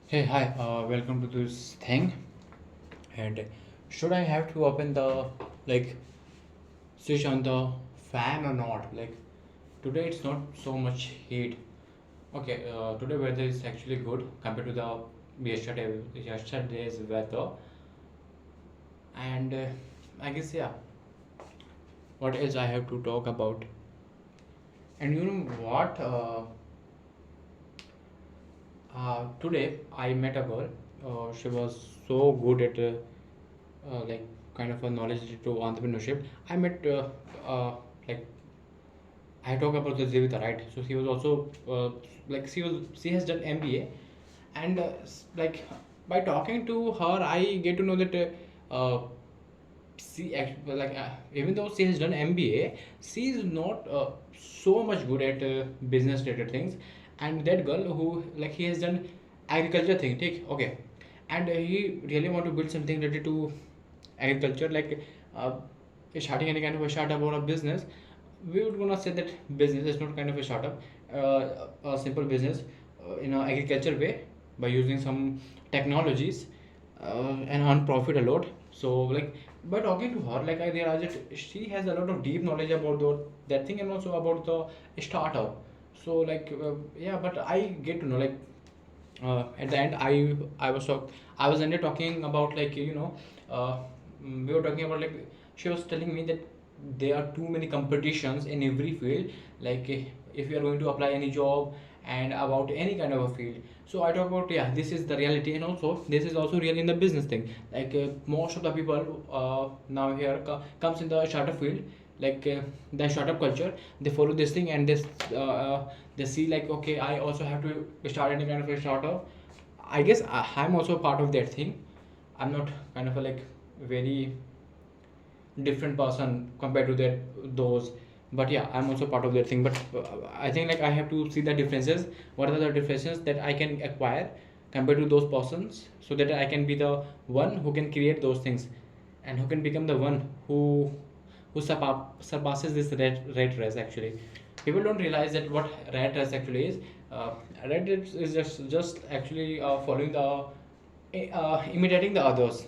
Hey, hi, welcome to this thing. And should I have to open the like switch on the fan or not? Like today it's not so much heat. Okay, today weather is actually good compared to the yesterday's weather. And I guess yeah, what else I have to talk about? And you know what? Today I met a girl. She was so good at like kind of a knowledge to entrepreneurship. I met like I talk about the Zivita, right? So she was also like she has done MBA, and like by talking to her, I get to know that even though she has done MBA, she is not so much good at business related things. And that girl who like he has done agriculture thing, take okay, and he really want to build something related to agriculture, like starting any kind of a startup or a business. We would gonna say that business is not kind of a startup, a simple business in a agriculture way by using some technologies and earn profit a lot. So like by talking to her, like I realized that she has a lot of deep knowledge about that thing and also about the startup. So like yeah, but I get to know like at the end I was ended talking about like we were talking about like she was telling me that there are too many competitions in every field, like if you are going to apply any job and about any kind of a field. So I talk about yeah, this is the reality, and also this is also real in the business thing. Like most of the people now here comes in the startup field, like the startup culture. They follow this thing and this they see like okay, I also have to start any kind of a startup. I guess I'm also a part of that thing. I'm not kind of a like very different person compared to that those, but yeah, I'm also part of that thing. But I think like I have to see the differences. What are the differences that I can acquire compared to those persons, so that I can be the one who can create those things, and who can become the one who surpasses this rat race actually. People don't realize that what rat race actually is. Rat race is just actually following the imitating the others.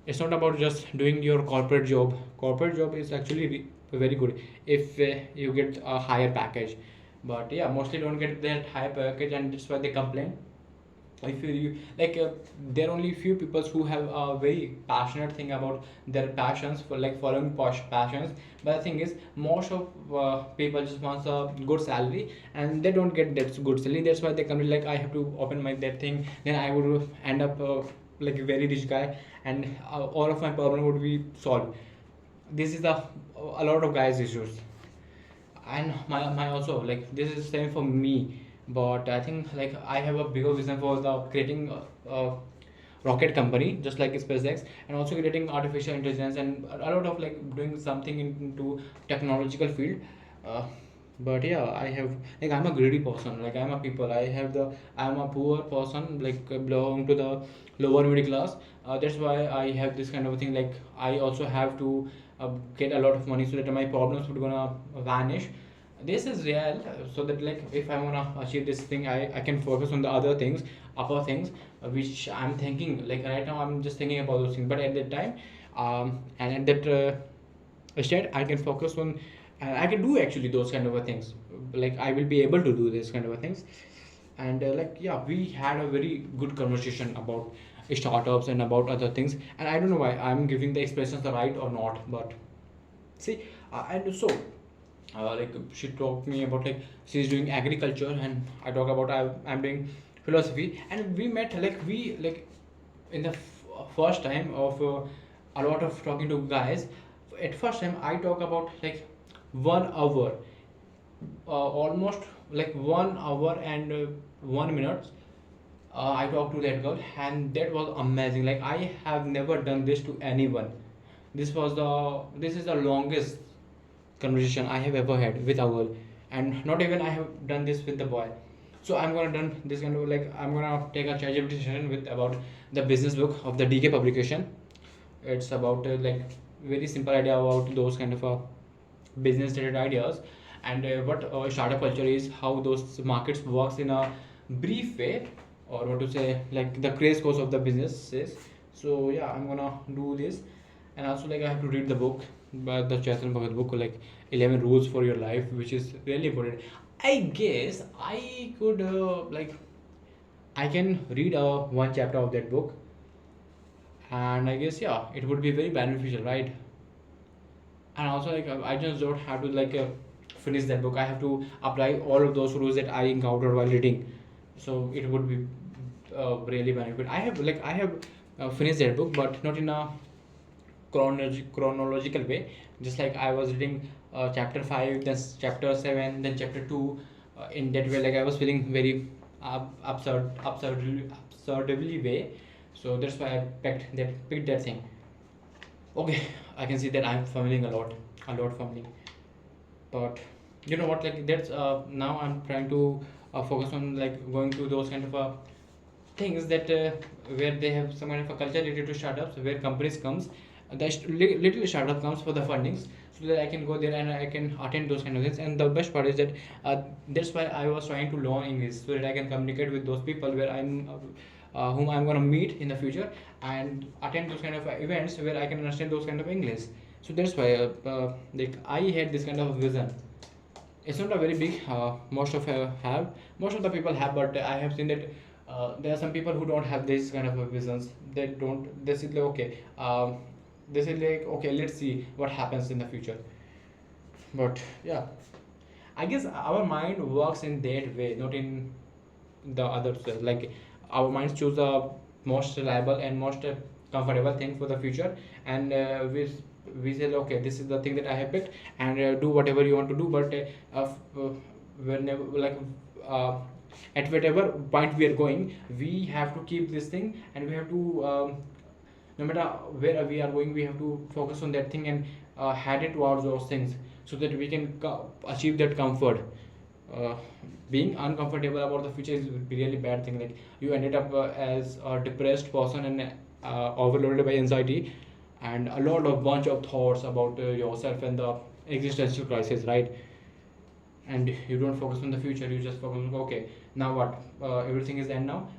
It's not about just doing your corporate job. Corporate job is actually very good if you get a higher package, but yeah, mostly don't get that higher package, and that's why they complain. If you like there are only few people who have a very passionate thing about their passions for like following posh passions. But the thing is, most of people just wants a good salary, and they don't get that good salary. That's why they come in like I have to open my that thing, then I would end up like a very rich guy, and all of my problem would be solved. This is the a lot of guys issues. And my also like this is same for me. But I think like I have a bigger vision for the creating rocket company just like SpaceX, and also creating artificial intelligence and a lot of like doing something into technological field. uh, but yeah, I have like I'm a greedy person, like I'm a people, I'm a poor person, like belong to the lower middle class. That's why I have this kind of thing, like I also have to get a lot of money so that my problems would gonna vanish. This is real, so that like if I wanna achieve this thing, I can focus on the other things, upper things, which I'm thinking like right now I'm just thinking about those things. But at that time and at that instead I can focus on I can do actually those kind of things, like I will be able to do this kind of things. And like yeah, we had a very good conversation about startups and about other things, and I don't know why I'm giving the expressions the right or not, but see and so like she talked me about like she's doing agriculture, and I talk about I'm doing philosophy. And we met like we like in the first time of a lot of talking to guys. At first time I talk about like 1 hour, almost like 1 hour and 1 minute. I talked to that girl, and that was amazing. Like I have never done this to anyone. This is the longest conversation I have ever had with a girl, and not even I have done this with the boy. So I'm gonna done this kind of like I'm gonna take a ChatGPT session with about the business book of the DK publication. It's about like very simple idea about those kind of business related ideas, and what startup culture is, how those markets works in a brief way. or what to say, like the craze course of the businesses. So yeah, I'm gonna do this. And also like I have to read the book by the Chetan Bhagat book, like 11 rules for your life, which is really important. I guess I could like I can read one chapter of that book, and I guess yeah, it would be very beneficial, right? And also like I just don't have to like finish that book. I have to apply all of those rules that I encountered while reading, so it would be really benefit. I have finished that book, but not in a chronological way. Just like I was reading chapter 5, then chapter 7, then chapter 2, in that way, like I was feeling very absurdly way. So that's why I picked that thing. Okay, I can see that I'm fumbling a lot fumbling. But you know what, like that's now I'm trying to focus on like going to those kind of things that where they have some kind of a culture related to startups, where companies comes, little startup comes for the fundings, so that I can go there and I can attend those kind of things. And the best part is that that's why I was trying to learn English, so that I can communicate with those people where I'm whom I'm gonna meet in the future, and attend those kind of events where I can understand those kind of English. So that's why like I had this kind of vision. It's not a very big most of the people have, but I have seen that there are some people who don't have this kind of a visions. They don't, they say like okay, they say like okay, let's see what happens in the future. But yeah, I guess our mind works in that way, not in the other way. Like our minds choose the most reliable and most comfortable thing for the future, and we say okay, this is the thing that I have picked, and do whatever you want to do. But whenever like uh, at whatever point we are going, we have to keep this thing, and we have to no matter where we are going, we have to focus on that thing, and head it towards those things, so that we can achieve that comfort. uh, Being uncomfortable about the future is really bad thing. Like you ended up as a depressed person, and overloaded by anxiety and a lot of bunch of thoughts about yourself and the existential crisis, right? And you don't focus on the future, you just focus on okay, now what, everything is end now,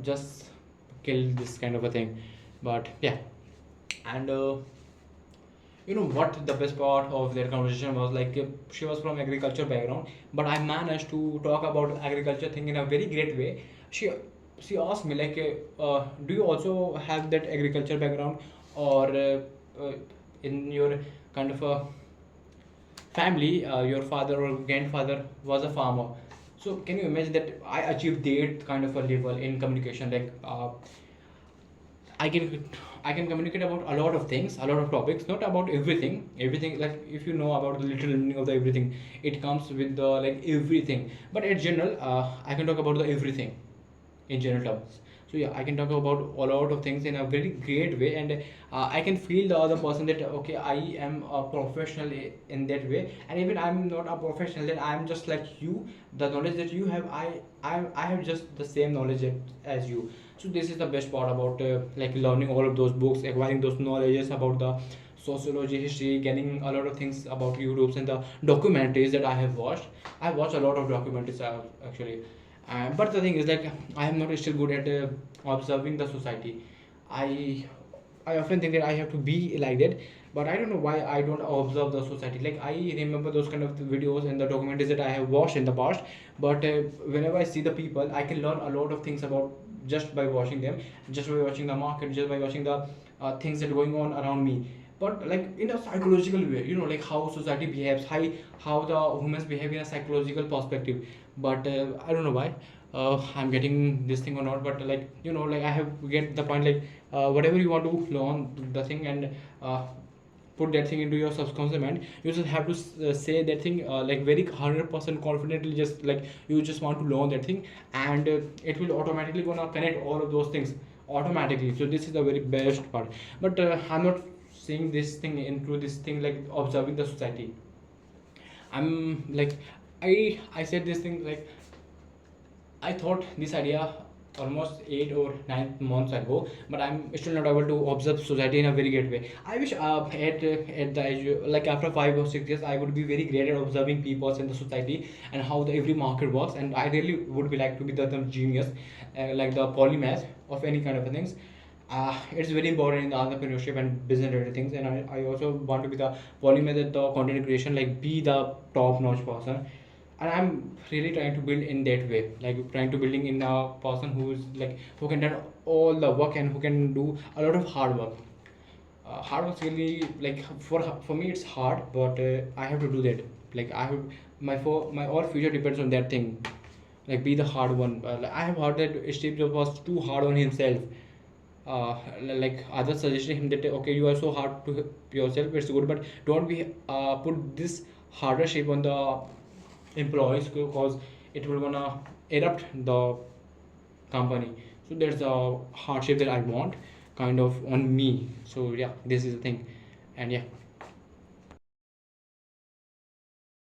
just kill this kind of a thing. But yeah, and you know what, the best part of their conversation was like she was from agriculture background, but I managed to talk about agriculture thing in a very great way. She asked me like do you also have that agriculture background, or in your kind of a family, your father or grandfather was a farmer. So can you imagine that I achieved that kind of a level in communication? Like I can I can communicate about a lot of things, a lot of topics, not about everything. Everything, like if you know about the literal meaning of the everything, it comes with the like everything. But in general, I can talk about the everything in general terms. So yeah, I can talk about a lot of things in a very great way, and I can feel the other person that okay, I am a professional in that way, and even I'm not a professional, then I'm just like you. The knowledge that you have, I have just the same knowledge as you. So this is the best part about like learning all of those books, acquiring those knowledges about the sociology, history, getting a lot of things about Europe, and the documentaries that I have watched. I watch a lot of documentaries actually. But the thing is like I am not still good at observing the society. I I often think that I have to be like that, but I don't know why I don't observe the society. Like I remember those kind of videos and the documentaries that I have watched in the past, but whenever I see the people, I can learn a lot of things about just by watching them, just by watching the market, just by watching the things that are going on around me. But like in a psychological way, you know, like how society behaves, how the humans behave in a psychological perspective. But I don't know why I'm getting this thing or not. But like you know, like I have get the point. Like whatever you want to learn the thing, and uh, put that thing into your subconscious mind, you just have to say that thing like very 100% confidently, just like you just want to learn that thing, and it will automatically gonna connect all of those things automatically. So this is the very best part. But I'm not seeing this thing into this thing like observing the society. I'm like I said this thing like I thought this idea almost 8 or 9 months ago, but I'm still not able to observe society in a very great way. I wish at the age, like after 5 or 6 years, I would be very great at observing people in the society and how the every market works. And I really would be like to be the genius, like the polymath of any kind of things. It's very important in the entrepreneurship and business related things, and I also want to be the polymath at the content creation, like be the top notch person. And I'm really trying to build in that way, like trying to building in a person who's like who can do all the work and who can do a lot of hard work. Hard work's really like for me it's hard, but I have to do that. Like I have my all future depends on that thing. Like be the hard one. Like, I have heard that Steve Jobs was too hard on himself. Like others suggested him that okay, you are so hard to yourself, it's good, but don't be put this harder shape on the employees, because it will gonna erupt the company. So there's a hardship that I want kind of on me. So yeah, this is the thing. And yeah,